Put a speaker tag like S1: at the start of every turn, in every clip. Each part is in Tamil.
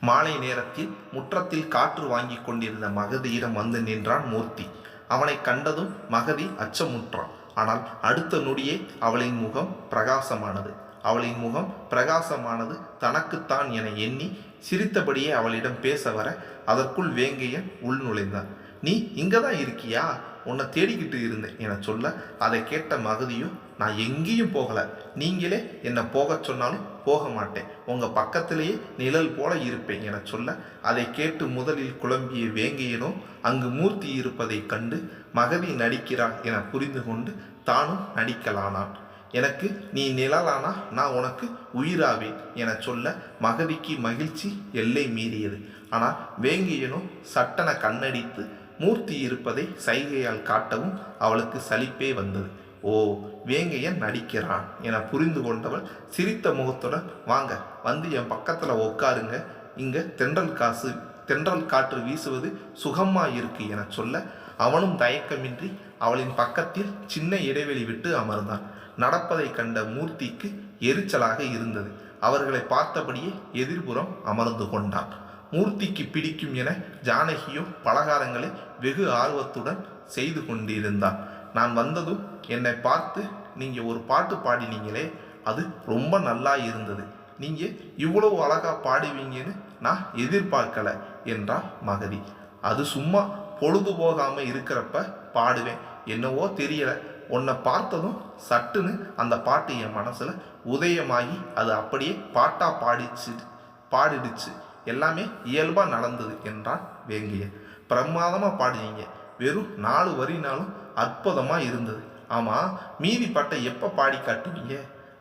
S1: மாலை நேரத்தில் முற்றத்தில் காற்று வாங்கி கொண்டிருந்த மகதியிடம் வந்து நின்றான் மூர்த்தி. அவனை கண்டதும் மகதி அச்சமுற்றான். ஆனால் அடுத்த நொடியே அவளின் முகம் பிரகாசமானது. தனக்குத்தான் என எண்ணி சிரித்தபடியே அவளிடம் பேச வர அதற்குள் வேங்கையன் உள் நுழைந்தான். நீ இங்கதான் இருக்கியா? உன்னை தேடிக்கிட்டு இருந்தேன் என சொல்ல அதை கேட்ட மகதியும், நான் எங்கேயும் போகல, நீங்களே என்னை போகச் சொன்னாலும் போக மாட்டேன், உங்க பக்கத்திலேயே நிழல் போல இருப்பேன் என சொல்ல அதை கேட்டு முதலில் குழம்பிய வேங்கையனும் அங்கு மூர்த்தி இருப்பதை கண்டு மகதி நடிக்கிறாள் என புரிந்து கொண்டு தானும் நடிக்கலானான். எனக்கு நீ நிழலானா நான் உனக்கு உயிராவேன் என சொல்ல மகதிக்கு மகிழ்ச்சி எல்லை மீறியது. ஆனால் வேங்கையனும் சட்டென கண்ணடித்து மூர்த்தி இருப்பதை சைகையால் காட்டவும் அவளுக்கு சலிப்பே வந்தது. ஓ, வேங்கையன் நடிக்கிறான் என புரிந்து கொண்டவள் சிரித்த முகத்துடன், வாங்க வந்து என் பக்கத்தில் உட்காருங்க, இங்க தென்றல் காற்று வீசுவது சுகமா இருக்கு என சொல்ல அவனும் தயக்கமின்றி அவளின் பக்கத்தில் சின்ன இடைவெளி விட்டு அமர்ந்தான். நடப்பதை கண்ட மூர்த்திக்கு எரிச்சலாக இருந்தது. அவர்களை பார்த்தபடியே எதிர்புறம் அமர்ந்து கொண்டான். மூர்த்திக்கு பிடிக்கும் என ஜானகியோ பலகாரங்களை வெகு ஆர்வத்துடன் செய்து கொண்டிருந்தாள். நான் வந்ததும் என்னை பார்த்து நீங்க ஒரு பாட்டு பாடினீங்களே, அது ரொம்ப நல்லா இருந்தது, நீங்க இவ்வளவு அழகா பாடுவீங்கன்னு நான் எதிர்பார்க்கல என்றாள் மகதி. அது சும்மா பொழுது போகாம இருக்கிறப்ப பாடுவேன், என்னவோ தெரியல, உன்னை பார்த்ததும் சட்டுன்னு அந்த பாட்டு என் மனசுல உதயமாகி அது அப்படியே பாட்டா பாடிடுச்சு, எல்லாமே இயல்பா நடந்தது என்றான் வேங்கையன். பிரமாதமா பாடுவீங்க, வெறும் 4 வரினாலும் அற்புதமா இருந்தது. ஆமா, மீதி பாட்டை எப்ப பாடி காட்டுவீங்க?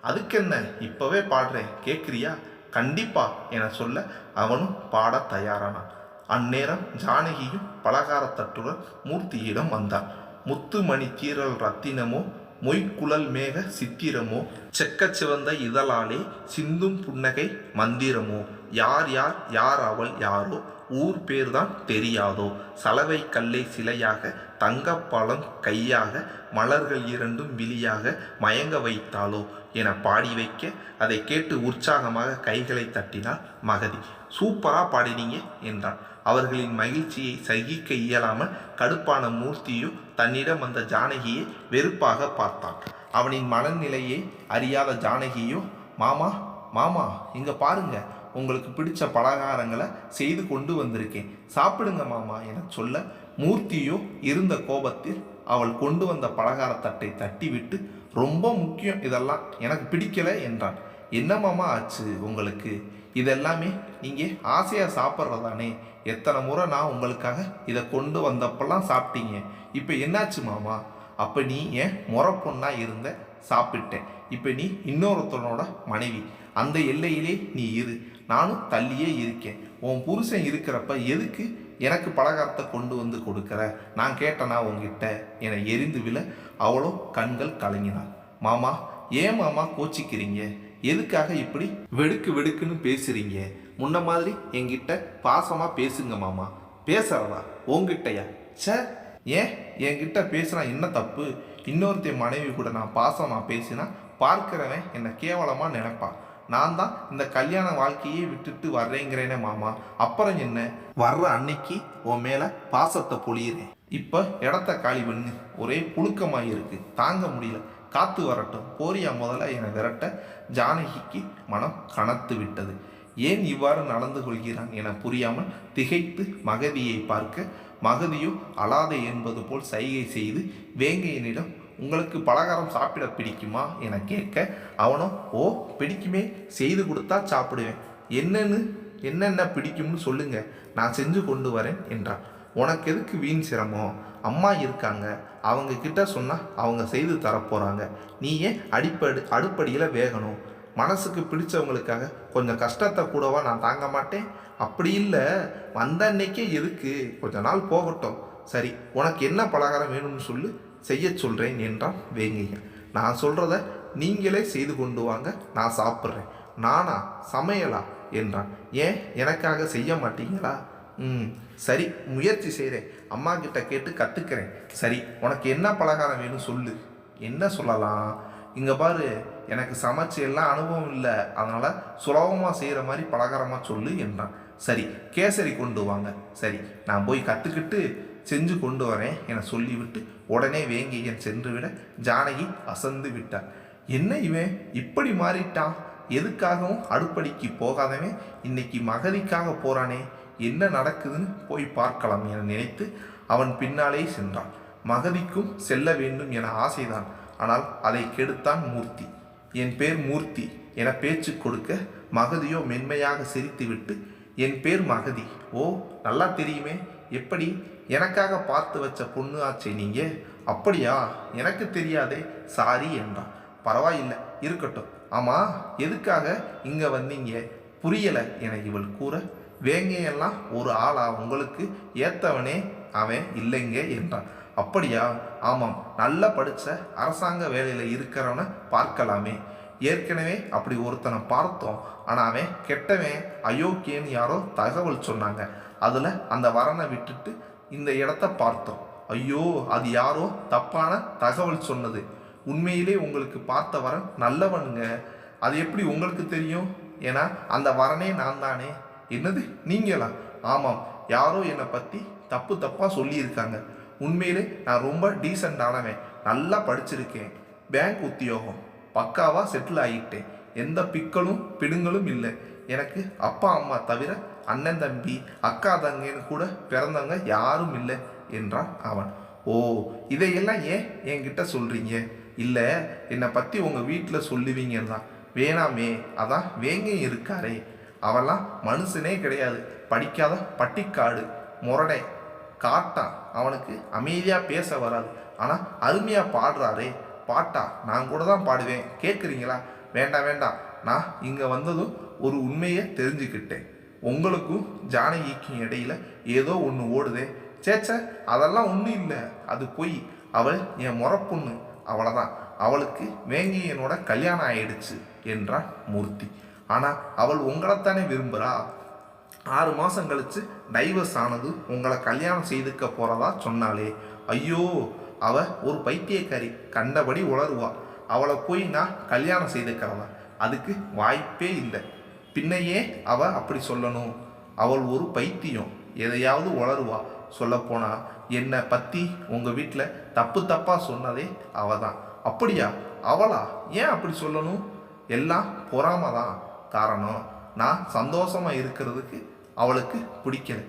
S1: அதுக்கென்ன, இப்பவே பாடுறேன், கேட்குறியா? கண்டிப்பா என சொல்ல அவனும் பாட தயாரானான். அந்நேரம் ஜானகியும் பலகாரத்தட்டுடன் மூர்த்தியிடம் வந்தான். முத்துமணி தீரல் ரத்தினமோ, மொய்க்குழல் மேக சித்திரமோ, செக்கச் சிவந்த இதழாலே சிந்தும் புன்னகை மந்திரமோ, யார் யார் யார் அவள் யாரோ, ஊர் பேர்தான் தெரியாதோ, சலவை கல்லை சிலையாக தங்கப்பழம் கையாக மலர்கள் 2 விழியாக மயங்க வைத்தாளோ என பாடி வைக்க அதை கேட்டு உற்சாகமாக கைகளை தட்டினாள் மகதி. சூப்பரா பாடினீங்க என்றான். அவர்களின் மகிழ்ச்சியை சகிக்க இயலாமல் கடுப்பான மூர்த்தியோ தன்னிடம் வந்த ஜானகியை வெறுப்பாக பார்த்தான். அவனின் மனநிலையை அறியாத ஜானகியோ, மாமா மாமா இங்க பாருங்க, உங்களுக்கு பிடிச்ச பலகாரங்களை செய்து கொண்டு வந்திருக்கேன், சாப்பிடுங்க மாமா என சொல்ல மூர்த்தியோ இருந்த கோபத்தில் அவள் கொண்டு வந்த பலகாரத்தட்டை தட்டிவிட்டு, ரொம்ப முக்கியம், இதெல்லாம் எனக்கு பிடிக்கல என்றான். என்ன மாமா ஆச்சு உங்களுக்கு? இதெல்லாமே நீங்கள் ஆசையாக சாப்பிட்றதானே, எத்தனை முறை நான் உங்களுக்காக இதை கொண்டு வந்தப்பெல்லாம் சாப்பிட்டீங்க, இப்போ என்னாச்சு மாமா? அப்போ நீ ஏன் முறை பொண்ணாக இருந்த, சாப்பிட்டேன், இப்போ நீ இன்னொருத்தனோட மனைவி, அந்த எல்லையிலே நீ இரு, நானும் தள்ளியே இருக்கேன், உன் புருஷன் இருக்கிறப்ப எதுக்கு எனக்கு பலகாரத்தை கொண்டு வந்து கொடுக்குற, நான் கேட்டனா உங்ககிட்ட என எரிந்து விழ அவளோ கண்கள் கலங்கினாள். மாமா ஏன் மாமா கோச்சிக்கிறீங்க, எதுக்காக இப்படி வெடுக்குன்னு பேசுறீங்க, முன்ன மாதிரி என்கிட்ட பாசமா பேசுங்க மாமா. பேசுறதா உங்ககிட்டயா? சே, ஏன் என்கிட்ட பேசுனா என்ன தப்பு? இன்னொருத்தைய மனைவி கூட நான் பாசமா பேசினா பார்க்கிறவன் என்னை கேவலமா நினைப்பான். நான் தான் இந்த கல்யாண வாழ்க்கையே விட்டுட்டு வர்றேங்கிறேனே மாமா, அப்புறம் என்ன? வர்ற அன்னைக்கு உன் மேல பாசத்தை பொழியிறேன். இப்ப இடத்த காலி பண்ணு, ஒரே புழுக்கமாக இருக்கு, தாங்க முடியல, காத்து வரட்டும், போரியா முதல்ல என விரட்ட ஜானகிக்கு மனம் கனத்து விட்டது. ஏன் இவ்வாறு நடந்து கொள்கிறான் என புரியாமல் திகைத்து மகதியை பார்க்க, மகதியோ அலாதை என்பது போல் சைகை செய்து வேங்கையனிடம், உங்களுக்கு பலகாரம் சாப்பிட பிடிக்குமா என கேட்க, அவனோ, ஓ பிடிக்குமே, செய்து கொடுத்தா சாப்பிடுவேன், என்னென்ன பிடிக்கும்னு சொல்லுங்க, நான் செஞ்சு கொண்டு வரேன் என்றான். உனக்கு எதுக்கு வீண் சிரமம், அம்மா இருக்காங்க, அவங்க கிட்ட சொன்னால் அவங்க செய்து தரப்போகிறாங்க, நீ ஏன் அடுப்படியில் வேகணும், மனசுக்கு பிடிச்சவங்களுக்காக கொஞ்சம் கஷ்டத்தை கூடவா நான் தாங்க மாட்டேன்? அப்படி இல்லை, வந்த அன்னைக்கே எதுக்கு, கொஞ்ச நாள் போகட்டும், சரி உனக்கு என்ன பலகாரம் வேணும்னு சொல்லு, செய்ய சொல்கிறேன் என்றான் வேங்கையன். நான் சொல்கிறத நீங்களே செய்து கொண்டு வாங்க, நான் சாப்பிட்றேன். நானா, சமையலா என்றான். ஏன் எனக்காக செய்ய மாட்டீங்களா? சரி முயற்சி செய்கிறேன், அம்மா கிட்ட கேட்டு கற்றுக்கிறேன். சரி உனக்கு என்ன பலகாரம் வேணும் சொல்லு. என்ன சொல்லலாம்? இங்கே பாரு, எனக்கு சமைச்சு எல்லாம் அனுபவம் இல்லை, அதனால் சுலபமாக செய்கிற மாதிரி பலகாரமாக சொல்லு என்றான். சரி, கேசரி கொண்டு வாங்க. சரி, நான் போய் கற்றுக்கிட்டு செஞ்சு கொண்டு வரேன் என சொல்லிவிட்டு உடனே வேங்கையன் சென்று விட ஜானகி அசந்து விட்டார். என்ன இவன் இப்படி மாறிட்டான்? எதுக்காகவும் அடுப்படிக்கு போகாதவன் இன்னைக்கு மகதிக்காக போறானே, என்ன நடக்குதுன்னு போய் பார்க்கலாம் என நினைத்து அவன் பின்னாலே சென்றான். மகதிக்கும் செல்ல வேண்டும் என ஆசைதான், ஆனால் அதை கெடுத்தான் மூர்த்தி. என் பேர் மூர்த்தி என பேச்சு கொடுக்க மகதியோ மென்மையாக சிரித்துவிட்டு, என் பேர் மகதி. ஓ, நல்லா தெரியுமே, எப்படி? எனக்காக பார்த்து வச்ச பொண்ணு ஆச்சே நீங்க. அப்படியா? எனக்கு தெரியாதே, சாரி என்றான். பரவாயில்லை, இருக்கட்டும். ஆமா, எதுக்காக இங்க வந்தீங்க? புரியல என இவள் கூற, வேங்கையெல்லாம் ஒரு ஆளா? உங்களுக்கு ஏத்தவனே அவன் இல்லைங்க என்றான். அப்படியா? ஆமாம், நல்லா படித்த அரசாங்க வேலையில் இருக்கிறவனை பார்க்கலாமே. ஏற்கனவே அப்படி ஒருத்தனை பார்த்தோம், ஆனால் அவன் கெட்டவன், அயோக்கியன்னு யாரோ தகவல் சொன்னாங்க. அதில் அந்த வரனை விட்டுட்டு இந்த இடத்த பார்த்தோம். ஐயோ, அது யாரோ தப்பான தகவல் சொன்னது. உண்மையிலே உங்களுக்கு பார்த்த வரன் நல்லவனுங்க. அது எப்படி உங்களுக்கு தெரியும்? ஏன்னா அந்த வரனே நான் தானே. என்னது, நீங்களா? ஆமாம், யாரோ என்னை பற்றி தப்பாக சொல்லியிருக்காங்க. உண்மையிலே நான் ரொம்ப டீசெண்டானவன், நல்லா படிச்சிருக்கேன், பேங்க் உத்தியோகம், பக்காவாக செட்டில் ஆகிட்டேன், எந்த பிடுங்களும் இல்லை. எனக்கு அப்பா அம்மா தவிர அண்ணன் தம்பி அக்கா தங்கன்னு கூட பிறந்தவங்க யாரும் இல்லை என்றான் அவன். ஓ, இதையெல்லாம் ஏன் என்கிட்ட சொல்கிறீங்க? இல்லை, என்னை பற்றி உங்கள் வீட்டில் சொல்லுவீங்கன்னு தான். வேணாமே, அதான் வேங்கை இருக்காரே, அவெல்லாம் மனுஷனே கிடையாது, படிக்காத பட்டிக்காடு முரடை காட்டான். அவனுக்கு அமைதியாக பேச வராது, ஆனால் அருமையாக பாடுறாரே. பாட்டா நான் கூட தான் பாடுவேன், கேட்குறீங்களா? வேண்டாம், நான் இங்கே வந்ததும் ஒரு உண்மையை தெரிஞ்சுக்கிட்டேன். உங்களுக்கும் ஜானகிக்கும் இடையில ஏதோ ஒன்று ஓடுதே. சேச்ச, அதெல்லாம் ஒன்றும் இல்லை, அது பொய். அவள் என் முறப்பொண்ணு, அவ்வளோதான். அவளுக்கு வேங்கையனோட கல்யாணம் ஆயிடுச்சு என்றான் மூர்த்தி. ஆனால் அவள் உங்களைத்தானே விரும்புகிறா. 6 மாதம் கழித்து டைவர்ஸ் ஆனது உங்களை கல்யாணம் செய்துக்க போகிறதா சொன்னாலே. ஐயோ, அவள் ஒரு பைத்தியக்காரி, கண்டபடி உளருவா. அவளை போய் நான் கல்யாணம் செய்துக்கிறதா? அதுக்கு வாய்ப்பே இல்லை. பின்னையே அவள் அப்படி சொல்லணும்? அவள் ஒரு பைத்தியம், எதையாவது உளருவா. சொல்லப்போனால் என்னை பற்றி உங்கள் வீட்டில் தப்பாக சொன்னதே அவள் தான். அப்படியா? அவளா? ஏன் அப்படி சொல்லணும்? எல்லாம் பொறாம தான் காரணம். நான் சந்தோஷமாக இருக்கிறதுக்கு அவளுக்கு பிடிக்கல.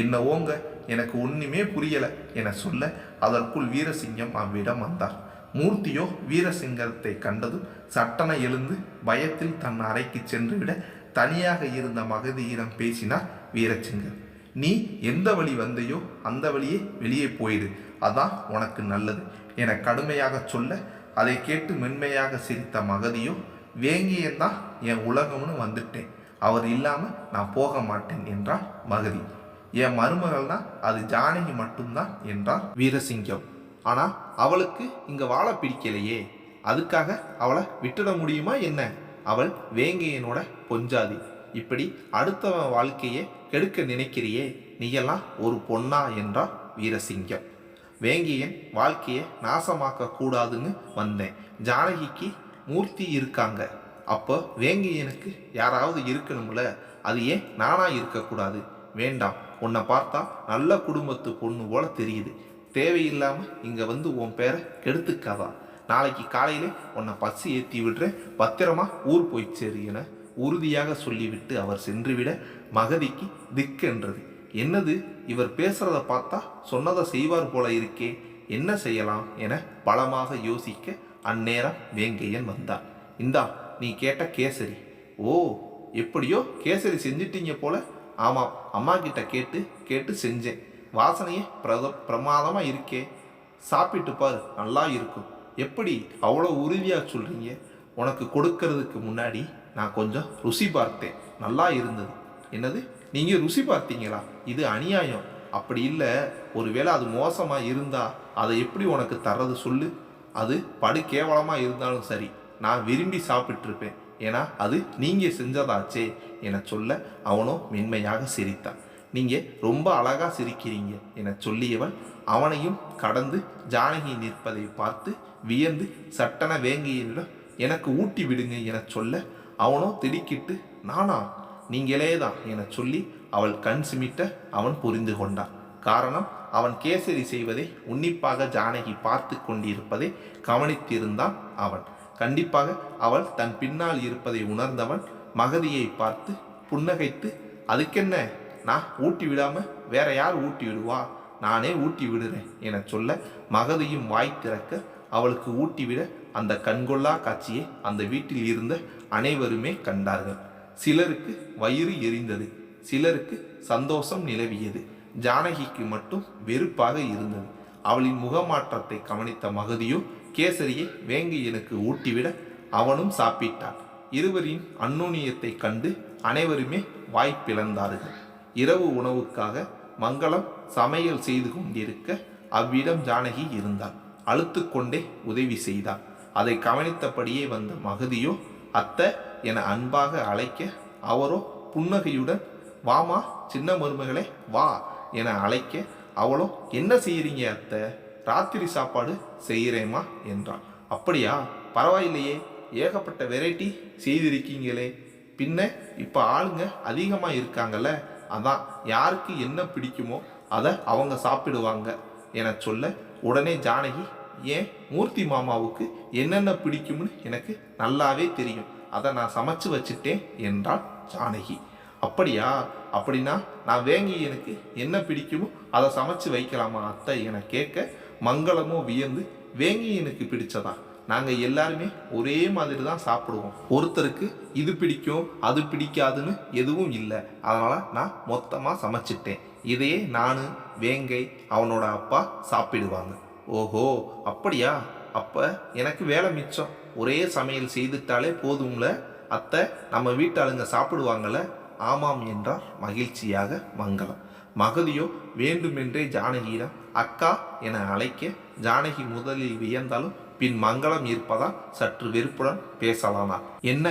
S1: என்னவோங்க, எனக்கு ஒன்றுமே புரியலை என சொல்ல அதற்குள் வீரசிங்கம் அவ்விடம் வந்தார். மூர்த்தியோ வீரசிங்கத்தை கண்டதும் சட்டென எழுந்து பயத்தில் தன் அறைக்கு சென்று விட தனியாக இருந்த மகதியிடம் பேசினார் வீரசிங்கம். நீ எந்த வழி வந்தையோ அந்த வழியே வெளியே போயிடு, அதான் உனக்கு நல்லது என கடுமையாக சொல்ல அதை கேட்டு மென்மையாக சிரித்த மகதியோ, வேங்கியந்தான் என் உலகம்னு வந்துட்டேன், அவர் இல்லாமல் நான் போக மாட்டேன் என்றாள் மகதி. என் மருமகள் தான், அது ஜானகி மட்டும்தான் என்றார் வீரசிங்கம். ஆனால் அவளுக்கு இங்கே வாழ பிடிக்கலையே, அதுக்காக அவளை விட்டுட முடியுமா என்ன? அவள் வேங்கையனோட பொஞ்சாதி. இப்படி அடுத்தவன் வாழ்க்கையை கெடுக்க நினைக்கிறியே, நீயெல்லாம் ஒரு பொண்ணா என்றார் வீரசிங்கம். வேங்கையன் வாழ்க்கையை நாசமாக்க கூடாதுன்னு வந்தேன். ஜானகிக்கு மூர்த்தி இருக்காங்க, அப்போ வேங்கையனுக்கு யாராவது இருக்கணும்ல, அது ஏன் நானா இருக்கக்கூடாது? வேண்டாம், உன்னை பார்த்தா நல்ல குடும்பத்து பொண்ணு போல தெரியுது, தேவையில்லாமல் இங்கே வந்து உன் பேரை கெடுத்துக்காதா. நாளைக்கு காலையிலே உன்னை பசி ஏற்றி விடுறேன், பத்திரமா ஊர் போய் சேரு என உறுதியாக சொல்லிவிட்டு அவர் சென்றுவிட மகதிக்கு திக்கென்றது. என்னது, இவர் பேசுறத பார்த்தா சொன்னதை செய்வார் போல இருக்கே, என்ன செய்யலாம் என பலமாக யோசிக்க அந்நேரம் வேங்கையன் வந்தான். இந்தா நீ கேட்ட கேசரி. ஓ, எப்படியோ கேசரி செஞ்சிட்டீங்க போல. ஆமாம், அம்மா கிட்ட கேட்டு செஞ்சேன். வாசனையே பிரமாதமாக இருக்கே, சாப்பிட்டு பாரு, நல்லா இருக்கும். எப்படி அவ்வளோ உறுதியாக சொல்கிறீங்க? உனக்கு கொடுக்கறதுக்கு முன்னாடி நான் கொஞ்சம் ருசி பார்த்தேன், நல்லா இருந்தது. என்னது, நீங்கள் ருசி பார்த்தீங்களா? இது அநியாயம். அப்படி இல்லை, ஒருவேளை அது மோசமாக இருந்தால் அதை எப்படி உனக்கு தர்றது சொல்லு? அது படு கேவலமாக இருந்தாலும் சரி, நான் விரும்பி சாப்பிட்ருப்பேன், ஏன்னா அது நீங்கள் செஞ்சதாச்சே என சொல்ல அவனோ மென்மையாக சிரித்தான். நீங்கள் ரொம்ப அழகாக சிரிக்கிறீங்க என சொல்லியவள் அவனையும் கடந்து ஜானகி நிற்பதை பார்த்து வியந்து சட்டென வேங்கையனிடம் எனக்கு ஊட்டி விடுங்க என சொல்ல அவனோ திடுக்கிட்டு நானா, நீங்களே தான் என சொல்லி அவள் கண் சிமிட்ட அவன் புரிந்து கொண்டான். காரணம், அவன் கேசரி செய்வதை உன்னிப்பாக ஜானகி பார்த்து கொண்டிருப்பதை கவனித்திருந்தான். அவன் கண்டிப்பாக அவள் தன் பின்னால் இருப்பதை உணர்ந்தவன் மகதியை பார்த்து புன்னகைத்து, அதுக்கென்ன, நான் ஊட்டி விடாம வேற யார் ஊட்டி விடுவா, நானே ஊட்டி விடுறேன் என சொல்ல மகதியும் வாய் திறக்க அவளுக்கு ஊட்டிவிட அந்த கண்கொள்ளா காட்சியை அந்த வீட்டில் இருந்த அனைவருமே கண்டார்கள். சிலருக்கு வயிறு எரிந்தது, சிலருக்கு சந்தோஷம் நிலவியது. ஜானகிக்கு மட்டும் வெறுப்பாக இருந்தது. அவளின் முகமாற்றத்தை கவனித்த மகதியோ கேசரியை வேங்கையனுக்கு ஊட்டிவிட அவனும் சாப்பிட்டான். இருவரின் அந்நுண்ணியத்தை கண்டு அனைவருமே வாய்ப்பிழந்தார்கள். இரவு உணவுக்காக மங்களம் சமையல் செய்து கொண்டிருக்க அவ்விடம் ஜானகி இருந்தாள். அழுத்து கொண்டே உதவி செய்தாள். அதை கவனித்தபடியே வந்த மகதியோ அத்தை என அன்பாக அழைக்க அவரோ புன்னகையுடன் வாமா சின்ன மருமகளே வா என அழைக்க அவளோ என்ன செய்யறீங்க அத்தை, ராத்திரி சாப்பாடு செய்கிறேம்மா என்றாள். அப்படியா, பரவாயில்லையே, ஏகப்பட்ட வெரைட்டி செய்திருக்கீங்களே, பின்ன இப்போ ஆளுங்க அதிகமாக இருக்காங்கல்ல, அதான் யாருக்கு என்ன பிடிக்குமோ அதை அவங்க சாப்பிடுவாங்க என சொல்ல உடனே ஜானகி, ஏன் மூர்த்தி மாமாவுக்கு என்னென்ன பிடிக்கும்னு எனக்கு நல்லாவே தெரியும், அதை நான் சமைச்சு வச்சுட்டேன் என்றாள் ஜானகி. அப்படியா, அப்படின்னா நான் வேங்கி எனக்கு என்ன பிடிக்குமோ அதை சமைச்சு வைக்கலாமா அத்தை என கேட்க மங்களமோ வியந்து, வேங்கி எனக்கு பிடிச்சதா, நாங்கள் எல்லாருமே ஒரே மாதிரி தான் சாப்பிடுவோம், ஒருத்தருக்கு இது பிடிக்கும் அது பிடிக்காதுன்னு எதுவும் இல்லை, அதனால் நான் மொத்தமாக சமைச்சிட்டேன், இதையே நான் வேங்கை அவனோட அப்பா சாப்பிடுவாங்க. ஓஹோ அப்படியா, அப்போ எனக்கு வேலை மிச்சம், ஒரே சமையல் செய்துட்டாலே போதும்ல அத்தை, நம்ம வீட்டாளுங்க சாப்பிடுவாங்கள்ல. ஆமாம் என்றார் மகிழ்ச்சியாக மங்களம். மகதியோ வேண்டுமென்றே ஜானகியிடம் அக்கா என அழைக்க ஜானகி முதலில் வியந்தாலும் பின் மங்களம் இருப்பதால் சற்று வெறுப்புடன் பேசலானார். என்ன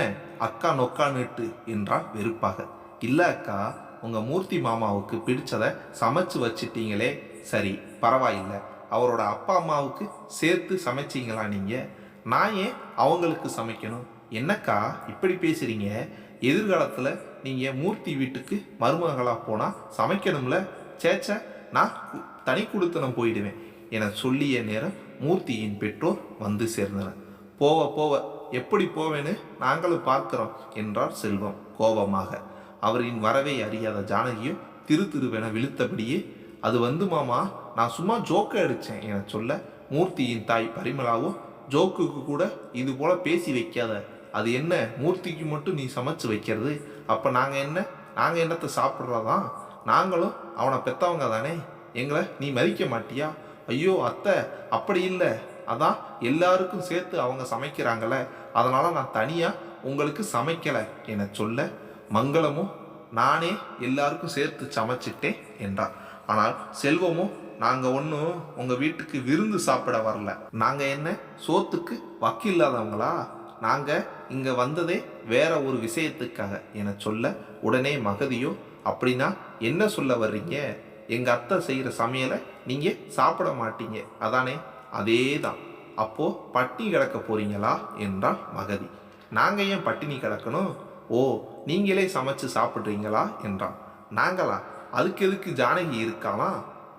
S1: அக்கா நொக்கான்னுட்டு என்றால் வெறுப்பாக. இல்லை அக்கா, உங்கள் மூர்த்தி மாமாவுக்கு பிடிச்சதை சமைச்சு வச்சிட்டீங்களே, சரி பரவாயில்லை, அவரோட அப்பா அம்மாவுக்கு சேர்த்து சமைச்சிங்களா நீங்கள், நான் ஏன் அவங்களுக்கு சமைக்கணும், என்னக்கா இப்படி பேசுகிறீங்க, எதிர்காலத்தில் நீங்கள் மூர்த்தி வீட்டுக்கு மருமகளாக போனால் சமைக்கணும்ல, சேச்ச நான் தனி குடுத்தனம் போயிடுவேன் என சொல்லிய நேரம் மூர்த்தியின் பெற்றோர் வந்து சேர்ந்தனர். போவ போவ எப்படி போவேன்னு நாங்களும் பார்க்கிறோம் என்றார் செல்வம் கோபமாக. அவரின் வரவை அறியாத ஜானகியும் திருவென விழுத்தபடியே, அது வந்து மாமா நான் சும்மா ஜோக்க அடித்தேன் என சொல்ல மூர்த்தியின் தாய் பரிமளாவும், ஜோக்குக்கு கூட இது போல பேசி வைக்காத, அது என்ன மூர்த்திக்கு மட்டும் நீ சமைச்சு வைக்கிறது, அப்போ நாங்கள் என்னத்தை சாப்பிட்றதான், நாங்களும் அவனை பெற்றவங்க தானே, எங்களை நீ மதிக்க மாட்டியா, ஐயோ அத்தை அப்படி இல்லை, அதான் எல்லாருக்கும் சேர்த்து அவங்க சமைக்கிறாங்களே, அதனால் நான் தனியாக உங்களுக்கு சமைக்கலை என சொல்ல மங்களமும் நானே எல்லாருக்கும் சேர்த்து சமைச்சிட்டேன் என்றார். ஆனால் செல்வமும், நாங்கள் ஒன்றும் உங்கள் வீட்டுக்கு விருந்து சாப்பிட வரல, நாங்கள் என்ன சோத்துக்கு வக்கில்லாதவங்களா, நாங்கள் இங்கே வந்ததே வேற ஒரு விஷயத்துக்காக என சொல்ல உடனே மகதியோ, அப்படின்னா என்ன சொல்ல வர்றீங்க, எங்கள் அத்தை செய்கிற சமையலை நீங்கள் சாப்பிட மாட்டீங்க அதானே, அதே தான், அப்போது பட்டினி கிடக்க போகிறீங்களா என்றாள் மகதி. நாங்கள் ஏன் பட்டினி கிடக்கணும், ஓ நீங்களே சமைச்சு சாப்பிட்றீங்களா என்றான். நாங்களா, அதுக்கு எதுக்கு ஜானகி இருக்காளா,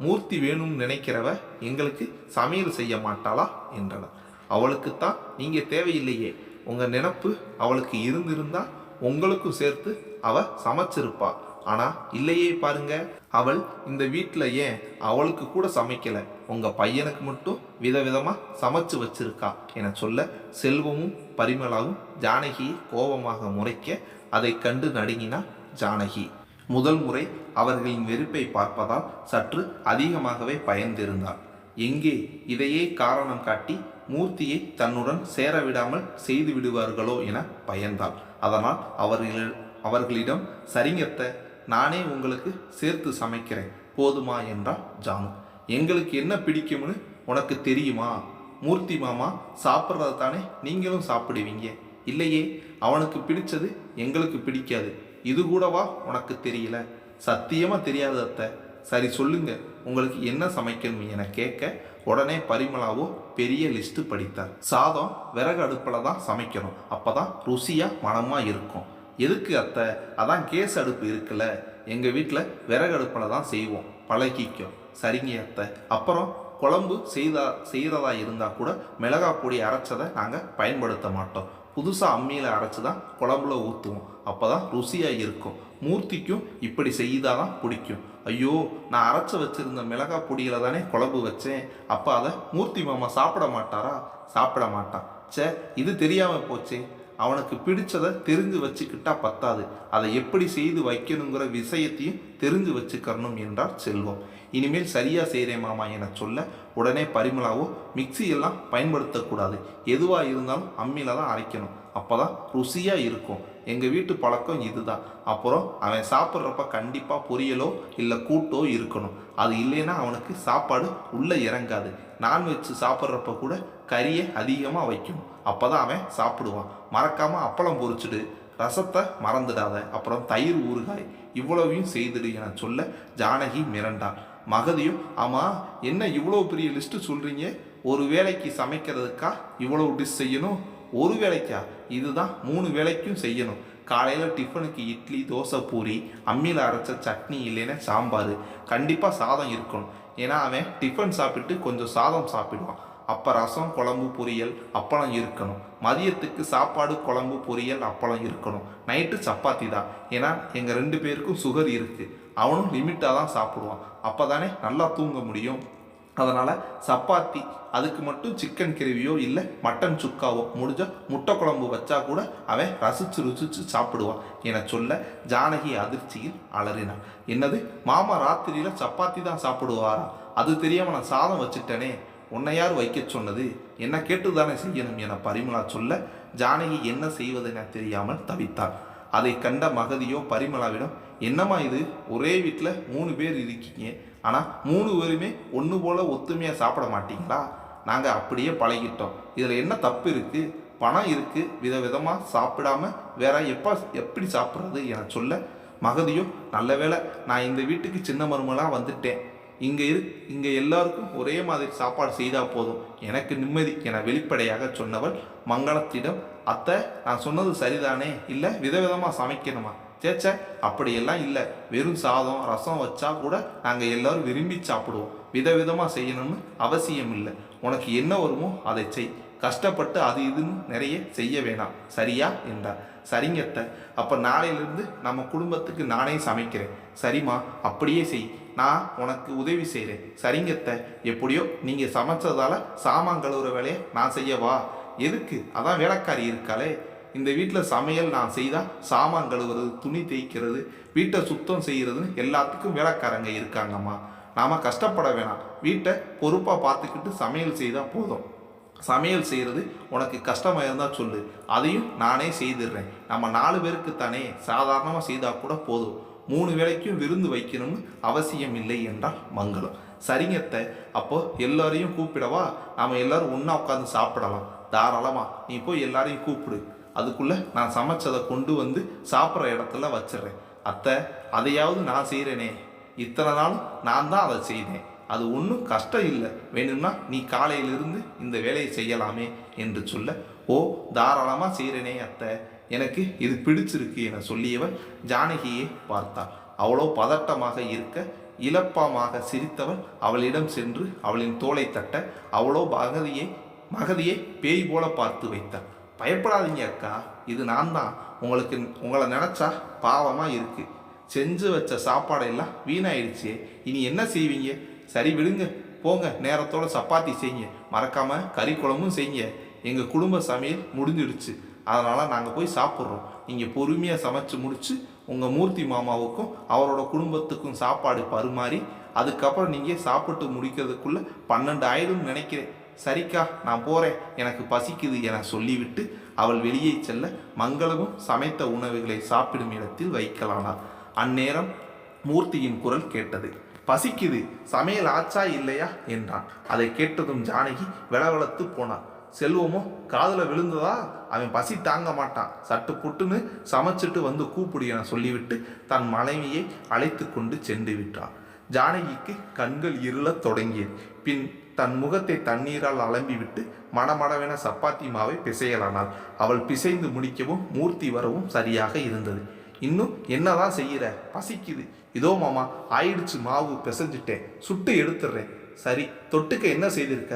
S1: மூர்த்தி வேணும்னு நினைக்கிறவ எங்களுக்கு சமையல் செய்ய மாட்டாளா என்றனர். அவளுக்குத்தான் நீங்கள் தேவையில்லையே, உங்கள் நினப்பு அவளுக்கு இருந்திருந்தால் உங்களுக்கும் சேர்த்து அவள் சமைச்சிருப்பா, ஆனால் இல்லையே பாருங்க, அவள் இந்த வீட்டில் ஏன் அவளுக்கு கூட சமைக்கலை, உங்கள் பையனுக்கு மட்டும் விதவிதமாக சமைச்சு வச்சிருக்கா என சொல்ல செல்வமும் பரிமளாவும் ஜானகியை கோபமாக முறைக்க அதை கண்டு நடுங்கினா ஜானகி. முதல் முறை அவர்களின் வெறுப்பை பார்ப்பதால் சற்று அதிகமாகவே பயந்திருந்தாள். எங்கே இதையே காரணம் காட்டி மூர்த்தியை தன்னுடன் சேரவிடாமல் செய்து விடுவார்களோ என பயந்தாள். அதனால் அவர்களிடம் சரிங்கத்த, நானே உங்களுக்கு சேர்த்து சமைக்கிறேன் போதுமா என்றாள் ஜானு. எங்களுக்கு என்ன பிடிக்கும்னு உனக்கு தெரியுமா, மூர்த்தி மாமா சாப்பிட்றத தானே நீங்களும் சாப்பிடுவீங்க, இல்லையே அவனுக்கு பிடிச்சது எங்களுக்கு பிடிக்காது, இது கூடவா உனக்கு தெரியல, சத்தியமாக தெரியாத அத்தை, சரி சொல்லுங்க, உங்களுக்கு என்ன சமைக்கணும் என கேட்க உடனே பரிமளாவோ பெரிய லிஸ்ட் படித்தார். சாதம் விறகு அடுப்பில் தான் சமைக்கணும், அப்பதான் ருசியா மனமா இருக்கும். எதுக்கு அத்தை? அதான் கேஸ் அடுப்பு இருக்குல்ல, எங்கள் வீட்டில் விறகு அடுப்பில் தான் செய்வோம், பழகிக்கும். சரிங்க அத்தை. அப்புறம் குழம்பு செய்கிறதா இருந்தால் கூட மிளகாய் பொடி அரைச்சதை நாங்கள் பயன்படுத்த மாட்டோம். புதுசாக அம்மியில் அரைச்சி தான் குழம்புல ஊற்றுவோம், அப்போ தான் ருசியாக இருக்கும். மூர்த்திக்கும் இப்படி செய்தாதான் பிடிக்கும். ஐயோ, நான் அரைச்சி வச்சிருந்த மிளகாய் பொடியில தானே குழம்பு வச்சேன், அப்போ அதை மூர்த்தி மாமா சாப்பிட மாட்டாரா? சாப்பிட மாட்டான். சே, இது தெரியாமல் போச்சே. அவனுக்கு பிடிச்சதை தெரிஞ்சு வச்சுக்கிட்டா பத்தாது, அதை எப்படி செய்து வைக்கணுங்கிற விஷயத்தையும் தெரிஞ்சு வச்சுக்கணும் என்றார் செல்வம். இனிமேல் சரியா செய்கிறேன் மாமா என சொல்ல உடனே பரிமளாவோ மிக்சி எல்லாம் பயன்படுத்தக்கூடாது, எதுவாக இருந்தாலும் அம்மியில் தான் அரைக்கணும், அப்போதான் ருசியாக இருக்கும். எங்கள் வீட்டு பழக்கம் இதுதான். அப்புறம் அவன் சாப்பிட்றப்ப கண்டிப்பாக பொரியலோ இல்லை கூட்டோ இருக்கணும், அது இல்லைன்னா அவனுக்கு சாப்பாடு உள்ளே இறங்காது. நான்வெஜ் சாப்பிட்றப்ப கூட கறியை அதிகமாக வைக்கணும், அப்போ தான் அவன் சாப்பிடுவான். மறக்காமல் அப்பளம் பொரிச்சுடு, ரசத்தை மறந்துடாத, அப்புறம் தயிர் ஊறுகாய் இவ்வளவையும் செய்துடு என சொல்ல ஜானகி மிரண்டாள். மகதியும், ஆமாம் என்ன இவ்வளோ பெரிய லிஸ்ட்டு சொல்கிறீங்க, ஒரு வேளைக்கு சமைக்கிறதுக்கா இவ்வளோ டிஷ் செய்யணும்? ஒரு வேளைக்கா? இதுதான் 3 வேளைக்கும் செய்யணும். காலையில் டிஃபனுக்கு இட்லி, தோசை, பூரி, அம்மியில் அரைச்ச சட்னி, இல்லைன்னா சாம்பார், கண்டிப்பாக சாதம் இருக்கணும். ஏன்னா அவன் டிஃபன் சாப்பிட்டு கொஞ்சம் சாதம் சாப்பிடுவான். அப்போ ரசம், குழம்பு, பொரியல், அப்பளம் இருக்கணும். மதியத்துக்கு சாப்பாடு, குழம்பு, பொரியல், அப்பளம் இருக்கணும். நைட்டு சப்பாத்தி தான், ஏன்னா எங்கள் 2 பேருக்கும் சுகர் இருக்குது. அவனும் லிமிட்டாக தான் சாப்பிடுவான், அப்போ தானே நல்லா தூங்க முடியும். அதனால் சப்பாத்தி, அதுக்கு மட்டும் சிக்கன் கிரேவியோ இல்லை மட்டன் சுக்காவோ, முடிஞ்ச முட்டை குழம்பு வச்சா கூட அவன் ருசிச்சு சாப்பிடுவான் என சொல்ல ஜானகி அதிர்ச்சியில் அலறினான். என்னது, மாமா ராத்திரியில் சப்பாத்தி தான் சாப்பிடுவாரா? அது தெரியாமல் நான் சாதம் வச்சுட்டேனே, உன்னை யார் வைக்க சொன்னது? என்ன கேட்டு தானே செய்யணும் என பரிமளா சொல்ல ஜானகி என்ன செய்வதென தெரியாமல் தவித்தாள். அதை கண்ட மகதியோ பரிமளாவிடம், என்னம்மா இது, ஒரே வீட்டில் 3 பேர் இருக்கீங்க, ஆனால் 3 பேருமே ஒன்று போல் ஒத்துமையாக சாப்பிட மாட்டீங்களா? நாங்கள் அப்படியே பழகிட்டோம், இதில் என்ன தப்பு இருக்குது? பணம் இருக்குது, விதவிதமாக சாப்பிடாம வேற எப்படி சாப்பிட்றது என சொல்ல மகதியோ, நல்ல வேளை நான் இந்த வீட்டுக்கு சின்ன மருமலாக வந்துட்டேன், இங்கே எல்லாருக்கும் ஒரே மாதிரி சாப்பாடு செய்தால் போதும், எனக்கு நிம்மதி என வெளிப்படையாக சொன்னவள் மங்களத்திடம், அத்தை நான் சொன்னது சரிதானே, இல்லை விதவிதமாக சமைக்கணுமா? சேச்சே, அப்படியெல்லாம் இல்லை, வெறும் சாதம் ரசம் வச்சா கூட நாங்கள் எல்லாரும் விரும்பி சாப்பிடுவோம், விதவிதமாக செய்யணும்னு அவசியம் இல்லை. உனக்கு என்ன வருமோ அதை செய், கஷ்டப்பட்டு அது இதுன்னு நிறைய செய்ய வேணாம், சரியா என்றார். சரிங்கத்த, அப்போ நாளையிலிருந்து நம்ம குடும்பத்துக்கு நானே சமைக்கிறேன். சரிம்மா, அப்படியே செய், நான் உனக்கு உதவி செய்கிறேன். சரிங்கத்த, எப்படியோ நீங்கள் சமைச்சதால சாமான் கழுவுற வேலையை நான் செய்யவா? எதுக்கு, அதான் வேலைக்காரி இருக்காளே. இந்த வீட்டில் சமையல் நான் செய்தால் சாமான் கழுவுறது, துணி தேய்க்கிறது, வீட்டை சுத்தம் செய்கிறதுன்னு எல்லாத்துக்கும் வேலைக்காரங்க இருக்காங்கம்மா. நாம் கஷ்டப்பட வேணாம், வீட்டை பொறுப்பாக பார்த்துக்கிட்டு சமையல் செய்தால் போதும். சமையல் செய்கிறது உனக்கு கஷ்டமாக இருந்தால் சொல்லு, அதையும் நானே செய்திடுறேன். நம்ம 4 பேருக்கு தானே, சாதாரணமாக செய்தால் கூட போதும், 3 வேளைக்கும் விருந்து வைக்கணும்னு அவசியம் இல்லை என்றால் மங்களம். சரிங்கத்த, அப்போ எல்லாரையும் கூப்பிடவா? நாம் எல்லாரும் ஒன்றா உட்காந்து சாப்பிடலாம். தாராளமாக, நீ போய் எல்லாரையும் கூப்பிடு, அதுக்குள்ளே நான் சமைச்சதை கொண்டு வந்து சாப்பிட்ற இடத்துல வச்சிடுறேன். அத்தை, அதையாவது நான் செய்கிறேனே, இத்தனை நாள் நான் தான் அதை செய்தேன், அது ஒன்றும் கஷ்டம் இல்லை, வேணும்னா நீ காலையிலிருந்து இந்த வேலையை செய்யலாமே என்று சொல்ல, ஓ தாராளமாக செய்கிறேனே அத்தை, எனக்கு இது பிடிச்சிருக்கு என சொல்லியவள் ஜானகியை பார்த்தாள். அவளோ பதட்டமாக இருக்க இலப்பமாக சிரித்தவள் அவளிடம் சென்று அவளின் தோளை தட்ட அவளோ மகதியை பேய் போல பார்த்து வைத்தாள். பயப்படாதீங்க அக்கா, இது நான் தான், உங்களை நினச்சா பாவமாக இருக்குது, செஞ்சு வச்ச சாப்பாடெல்லாம் வீணாயிடுச்சு, இனி என்ன செய்வீங்க? சரி விடுங்க, போங்க, நேரத்தோட சப்பாத்தி செய்யுங்க, மறக்காமல் கறி குழம்பும் செய்யுங்க, எங்கள் குடும்ப சமையல் முடிஞ்சிடுச்சு, அதனால் நாங்கள் போய் சாப்பிட்றோம். நீங்கள் பொறுமையாக சமைச்சு முடித்து உங்கள் மூர்த்தி மாமாவுக்கும் அவரோட குடும்பத்துக்கும் சாப்பாடு பரிமாறி அதுக்கப்புறம் நீங்கள் சாப்பிட்டு முடிக்கிறதுக்குள்ளே 12 ஆயிடும்னு நினைக்கிறேன். சரிக்கா, நான் போகிறேன், எனக்கு பசிக்குது என சொல்லிவிட்டு அவள் வெளியே செல்ல மங்களமும் சமைத்த உணவுகளை சாப்பிடும் இடத்தில் வைக்கலானார். அந்நேரம் மூர்த்தியின் குரல் கேட்டது. பசிக்குது, சமையல் ஆச்சா இல்லையா என்றான். அதை கேட்டதும் ஜானகி வெளவெளத்து போனார். செல்வமோ காதில் விழுந்ததா, அவன் பசி தாங்க மாட்டான், சட்டு புட்டுன்னு சமைச்சிட்டு வந்து கூப்பிடு என சொல்லிவிட்டு தன் மனைவியை அழைத்து கொண்டு சென்று விட்டான். ஜானகிக்கு கண்கள் இருளத் தொடங்கியது. பின் தன் முகத்தை தண்ணீரால் அலம்பிவிட்டு மணமளவென சப்பாத்தி மாவை பிசையலானாள். அவள் பிசைந்து முடிக்கவும் மூர்த்தி வரவும் சரியாக இருந்தது. இன்னும் என்னதான் செய்யற? பசிக்குது. இதோ மாமா, ஆயிடுச்சு, மாவு பிசைஞ்சிட்டேன், சுட்டு எடுத்துடுறேன். சரி, தொட்டுக்க என்ன செய்திருக்க?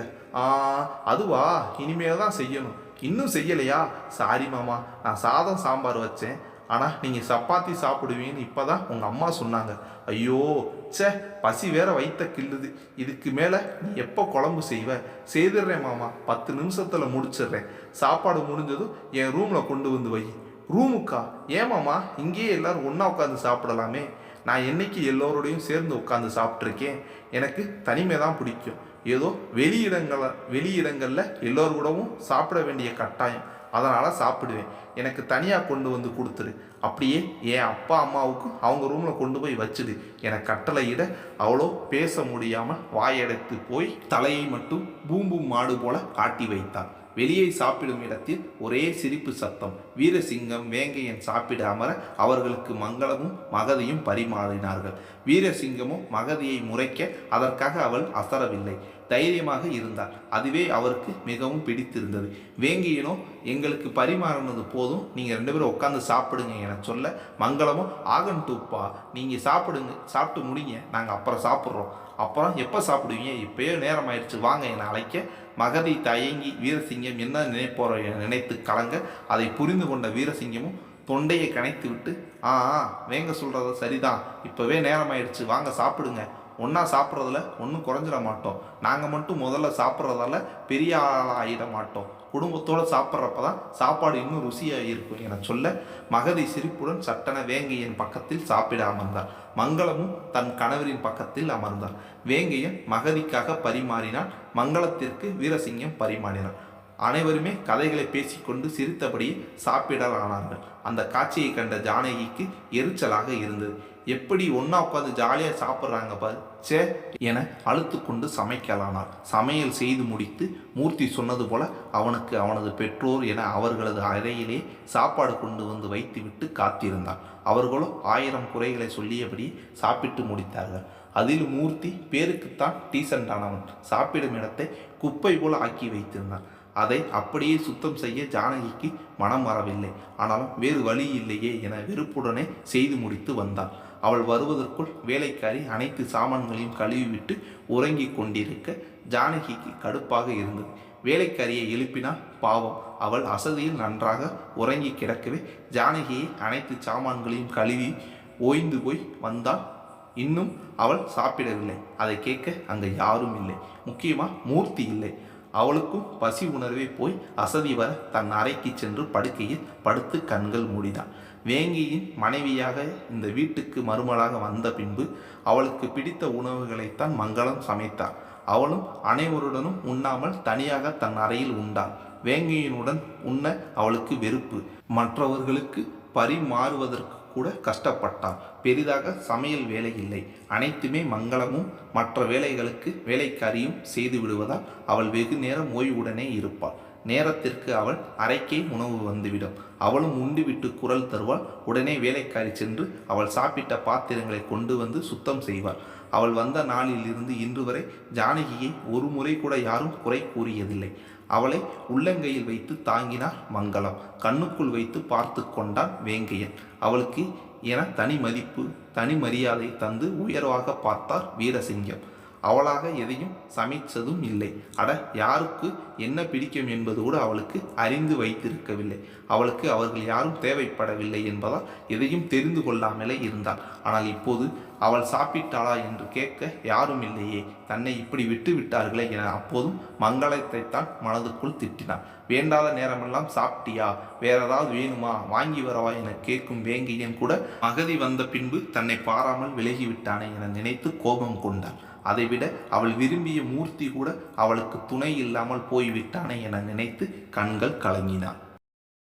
S1: அதுவா, இனிமேல் தான் செய்யணும். இன்னும் செய்யலையா? சாரி மாமா, நான் சாதம் சாம்பார் வச்சேன். ஆனால் நீங்கள் சப்பாத்தி சாப்பிடுவீங்கன்னு இப்போ தான் உங்கள் அம்மா சொன்னாங்க. ஐயோ, சே, பசி வேற வயிற்ற கிள்ளுது. இதுக்கு மேலே நீ எப்போ குழம்பு செய்வ? செய்திடுறேன் மாமா, 10 நிமிஷத்தில் முடிச்சிடுறேன். சாப்பாடு முடிஞ்சதும் என் ரூமில் கொண்டு வந்து வை. ரூமுக்கா? ஏமாம்மா, இங்கேயே எல்லோரும் ஒன்றா உட்காந்து சாப்பிடலாமே. நான் என்னைக்கு எல்லோரோடையும் சேர்ந்து உட்காந்து சாப்பிட்ருக்கேன். எனக்கு தனிமை தான் பிடிக்கும். ஏதோ வெளியிடங்களில் எல்லோருக்கூடவும் சாப்பிட வேண்டிய கட்டாயம். அதனால் சாப்பிடுவேன். எனக்கு தனியாக கொண்டு வந்து கொடுத்துரு. அப்படியே என் அப்பா அம்மாவுக்கு அவங்க ரூமில் கொண்டு போய் வச்சுடு என கட்டளையிட அவளோ பேச முடியாமல் வாயடைத்து போய் தலையை மட்டும் பூம்பும் மாடு போல காட்டி வைத்தாள். வெளியே சாப்பிடும் இடத்தில் ஒரே சிரிப்பு சத்தம். வீரசிங்கம் வேங்கையன் சாப்பிட அமர அவர்களுக்கு மங்களமும் மகதியும் பரிமாறினார்கள். வீரசிங்கமும் மகதியை முறைக்க அதற்காக அவள் அசரவில்லை. தைரியமாக இருந்தாள். அதுவே அவருக்கு மிகவும் பிடித்திருந்தது. வேங்கையனோ, எங்களுக்கு பரிமாறினது போதும், நீங்கள் 2 பேரும் உட்காந்து சாப்பிடுங்க என சொல்ல, மங்களமும் ஆகன்டூப்பா, நீங்கள் சாப்பிட்டு முடிங்க, நாங்கள் அப்புறம் சாப்பிட்றோம். அப்புறம் எப்போ சாப்பிடுவீங்க? இப்போயே நேரம் ஆயிடுச்சு, வாங்க என அழைக்க, மகதி தயங்கி வீரசிங்கம் என்ன நினைப்போற நினைத்து கலங்க, அதை புரிந்து கொண்ட வீரசிங்கமும் தொண்டையை கனைத்து விட்டு, வேங்க சொல்கிறது சரிதான், இப்போவே நேரம் ஆயிடுச்சு, வாங்க சாப்பிடுங்க. ஒன்றா சாப்பிட்றதுல ஒன்றும் குறைஞ்சிட மாட்டோம். நாங்கள் மட்டும் முதல்ல சாப்பிட்றதால பெரிய ஆளாக ஆகிட மாட்டோம். குடும்பத்தோடு சாப்பிட்றப்ப தான் சாப்பாடு இன்னும் ருசியாக இருக்கும் என சொல்ல, மகதி சிரிப்புடன் சட்டென வேங்கையன் பக்கத்தில் சாப்பிட அமர்ந்தார். மங்களமும் தன் கணவரின் பக்கத்தில் அமர்ந்தார். வேங்கையன் மகதிக்காக பரிமாறினான். மங்களத்திற்கு வீரசிங்கம் பரிமாறினார். அனைவருமே கதைகளை பேசிக்கொண்டு சிரித்தபடியே சாப்பிடலானார்கள். அந்த காட்சியை கண்ட ஜானகிக்கு எரிச்சலாக இருந்தது. எப்படி ஒன்றா உட்காந்து ஜாலியாக சாப்பிட்றாங்க பாரு, சே என அழுத்து கொண்டு சமைக்கலானார். சமையல் செய்து முடித்து மூர்த்தி சொன்னது போல அவனுக்கு அவனது பெற்றோர் என அவர்களது அறையிலே சாப்பாடு கொண்டு வந்து வைத்துவிட்டு காத்திருந்தார். அவர்களோ 1000 குறைகளை சொல்லியபடி சாப்பிட்டு முடித்தார்கள். அதில் மூர்த்தி பேருக்குத்தான் டீசண்டானவன். சாப்பிடும் இடத்தை குப்பை போல ஆக்கி வைத்திருந்தான். அதை அப்படியே சுத்தம் செய்ய ஜானகிக்கு மனம் வரவில்லை. ஆனாலும் வேறு வழி இல்லையே என வெறுப்புடனே செய்து முடித்து வந்தாள். அவள் வருவதற்குள் வேலைக்காரி அனைத்து சாமான்களையும் கழுவிவிட்டு உறங்கி கொண்டிருக்க ஜானகிக்கு கடுப்பாக இருந்தது. வேலைக்காரியை எழுப்பினால் பாவம், அவள் அசதியில் நன்றாக உறங்கி கிடக்கவே ஜானகியை அனைத்து சாமான்களையும் கழுவி ஓய்ந்து போய் வந்தாள். இன்னும் அவள் சாப்பிடவில்லை. அதை கேட்க அங்கே யாரும் இல்லை. முக்கியமாக மூர்த்தி இல்லை. அவளுக்கும் பசி உணர்வே போய் அசதி வர தன் அறைக்கு சென்று படுக்கையில் படுத்து கண்கள் மூடினாள். வேங்கியின் மனைவியாக இந்த வீட்டுக்கு மருமலாக வந்த பின்பு அவளுக்கு பிடித்த உணவுகளைத்தான் மங்களம் சமைத்தார். அவளும் அனைவருடனும் உண்ணாமல் தனியாக தன் அறையில் உண்டாள். வேங்கையினுடன் உண்ண அவளுக்கு வெறுப்பு. மற்றவர்களுக்கு பரிமாறுவதற்கு கூட கஷ்டப்பட்டாள். பெரிதாக சமையல் வேலை இல்லை. அனைத்துமே மங்களமும் மற்ற வேலைகளுக்கு வேலைக்காரியும் செய்து விடுவதால் அவள் வெகு நேரம் ஓய்வுடனே இருப்பாள். நேரத்திற்கு அவள் அறைக்கே உணவு வந்துவிடும். அவளும் உண்டுவிட்டு குரல் தருவாள். உடனே வேலைக்காரி சென்று அவள் சாப்பிட்ட பாத்திரங்களை கொண்டு வந்து சுத்தம் செய்வாள். அவள் வந்த நாளில் இருந்து இன்று வரை ஜானகியை ஒரு முறை கூட யாரும் குறை கூறியதில்லை. அவளை உள்ளங்கையில் வைத்து தாங்கினார் மங்களம். கண்ணுக்குள் வைத்து பார்த்து கொண்டான் வேங்கையன். அவளுக்கு என தனி மதிப்பு தனி மரியாதை தந்து உயர்வாக பார்த்தார் வீரசிங்கம். அவளாக எதையும் சமைச்சதும் இல்லை. அட, யாருக்கு என்ன பிடிக்கும் என்பது கூட அவளுக்கு அறிந்து வைத்திருக்கவில்லை. அவளுக்கு அவர்கள் யாரும் தேவைப்படவில்லை என்பதால் எதையும் தெரிந்து கொள்ளாமலே இருந்தாள். ஆனால் இப்போது அவள் சாப்பிட்டாளா என்று கேட்க யாரும் இல்லையே, தன்னை இப்படி விட்டு விட்டார்களே என அப்போதும் மங்களத்தைத்தான் மனதுக்குள் திட்டினார். வேண்டாத நேரமெல்லாம் சாப்பிட்டியா, வேற ஏதாவது வேணுமா, வாங்கி வரவா என கேட்கும் வேங்கையன் கூட மகதி வந்த பின்பு தன்னை பாராமல் விலகிவிட்டானே என நினைத்து கோபம் கொண்டாள். அதைவிட அவள் விரும்பிய மூர்த்தி கூட அவளுக்கு துணை இல்லாமல் போய்விட்டானே என நினைத்து கண்கள் கலங்கினாள்.